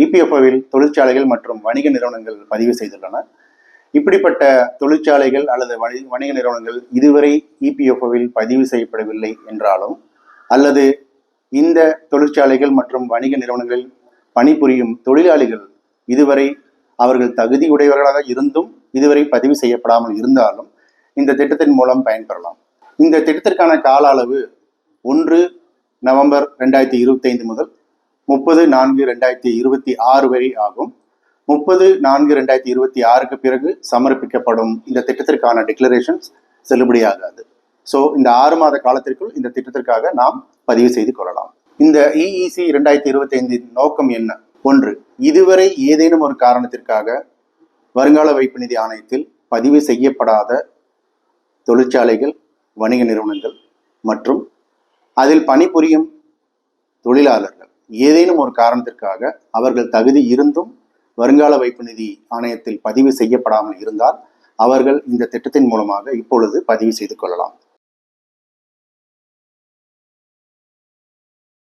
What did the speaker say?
இபிஎஃப்ஓவில் தொழிற்சாலைகள் மற்றும் வணிக நிறுவனங்கள் பதிவு செய்துள்ளன. இப்படிப்பட்ட தொழிற்சாலைகள் அல்லது வணிக நிறுவனங்கள் இதுவரை இபிஎஃப்ஓவில் பதிவு செய்யப்படவில்லை என்றாலும், அல்லது இந்த தொழிற்சாலைகள் மற்றும் வணிக நிறுவனங்களில் பணிபுரியும் தொழிலாளிகள் இதுவரை அவர்கள் தகுதியுடையவர்களாக இருந்தும் இதுவரை பதிவு செய்யப்படாமல் இருந்தாலும் இந்த திட்டத்தின் மூலம் பயன்பெறலாம். இந்த திட்டத்திற்கான கால அளவு 1 நவம்பர் 2025 முதல் 30/4/2026 வரை ஆகும். 30/4/2026 பிறகு சமர்ப்பிக்கப்படும் இந்த திட்டத்திற்கான டிக்ளரேஷன்ஸ் செல்லுபடியாகாது. ஸோ இந்த 6 மாத காலத்திற்குள் இந்த திட்டத்திற்காக நாம் பதிவு செய்து கொள்ளலாம். இந்த EEC 2025 நோக்கம் என்ன? 1. இதுவரை ஏதேனும் ஒரு காரணத்திற்காக வருங்கால வைப்பு நிதி ஆணையத்தில் பதிவு செய்யப்படாத தொழிற்சாலைகள், வணிக நிறுவனங்கள் மற்றும் அதில் பணிபுரியும் தொழிலாளர்கள் ஏதேனும் ஒரு காரணத்திற்காக அவர்கள் தகுதி இருந்தும் வருங்கால வைப்பு நிதி ஆணையத்தில் பதிவு செய்யப்படாமல் இருந்தால் அவர்கள் இந்த திட்டத்தின் மூலமாக இப்பொழுது பதிவு செய்து கொள்ளலாம்.